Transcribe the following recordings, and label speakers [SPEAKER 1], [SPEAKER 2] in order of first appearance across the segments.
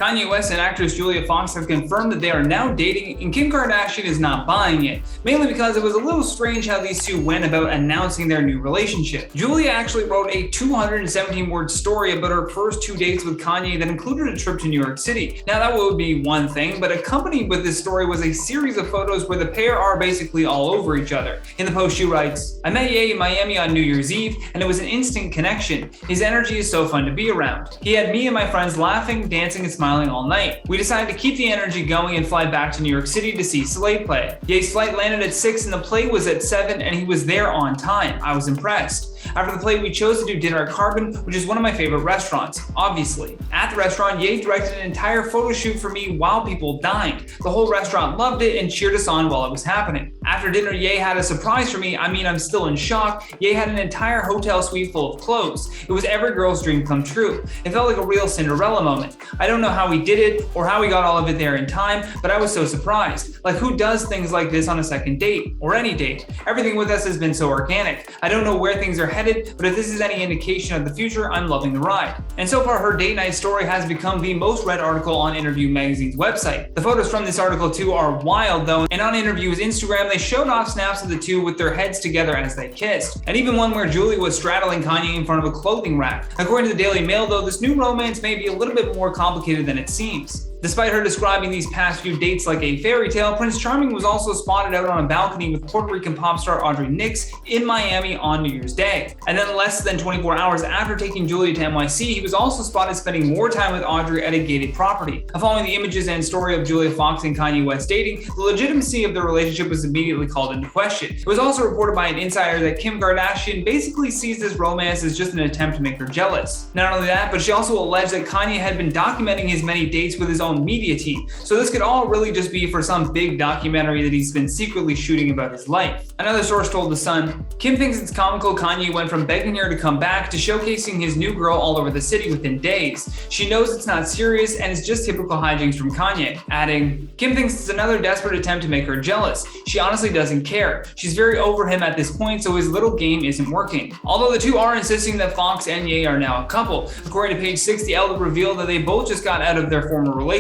[SPEAKER 1] Kanye West and actress Julia Fox have confirmed that they are now dating, and Kim Kardashian is not buying it, mainly because it was a little strange how these two went about announcing their new relationship. Julia actually wrote a 217-word story about her first 2 dates with Kanye that included a trip to New York City. Now that would be one thing, but accompanied with this story was a series of photos where the pair are basically all over each other. In the post she writes, "I met Ye in Miami on New Year's Eve, and it was an instant connection. His energy is so fun to be around. He had me and my friends laughing, dancing, and smiling all night. We decided to keep the energy going and fly back to New York City to see Slade play. Ye's flight landed at 6 and the play was at 7, and he was there on time. I was impressed. After the play, we chose to do dinner at Carbon, which is one of my favorite restaurants, obviously. At the restaurant, Ye directed an entire photo shoot for me while people dined. The whole restaurant loved it and cheered us on while it was happening. After dinner, Ye had a surprise for me. I'm still in shock. Ye had an entire hotel suite full of clothes. It was every girl's dream come true. It felt like a real Cinderella moment. I don't know how he did it or how he got all of it there in time, but I was so surprised. Like, who does things like this on a second date or any date? Everything with us has been so organic. I don't know where things are headed, but if this is any indication of the future, I'm loving the ride." And so far, her date night story has become the most read article on Interview Magazine's website. The photos from this article too are wild though, and on Interview's Instagram, they showed off snaps of the two with their heads together as they kissed, and even one where Julie was straddling Kanye in front of a clothing rack. According to the Daily Mail though, this new romance may be a little bit more complicated than it seems. Despite her describing these past few dates like a fairy tale, Prince Charming was also spotted out on a balcony with Puerto Rican pop star Audrey Nix in Miami on New Year's Day. And then less than 24 hours after taking Julia to NYC, he was also spotted spending more time with Audrey at a gated property. Following the images and story of Julia Fox and Kanye West dating, the legitimacy of their relationship was immediately called into question. It was also reported by an insider that Kim Kardashian basically sees this romance as just an attempt to make her jealous. Not only that, but she also alleged that Kanye had been documenting his many dates with his own media team, so this could all really just be for some big documentary that he's been secretly shooting about his life. Another source told The Sun, "Kim thinks it's comical Kanye went from begging her to come back to showcasing his new girl all over the city within days. She knows it's not serious and it's just typical hijinks from Kanye," adding, "Kim thinks it's another desperate attempt to make her jealous. She honestly doesn't care. She's very over him at this point, so his little game isn't working." Although the two are insisting that Fox and Ye are now a couple. According to Page 6, the outlet revealed that they both just got out of their former relationships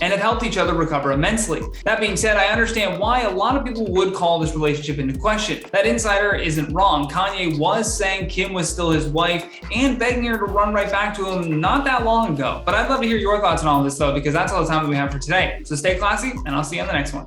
[SPEAKER 1] and have helped each other recover immensely. That being said, I understand why a lot of people would call this relationship into question. That insider isn't wrong. Kanye was saying Kim was still his wife and begging her to run right back to him not that long ago. But I'd love to hear your thoughts on all this though, because that's all the time that we have for today. So stay classy, and I'll see you on the next one.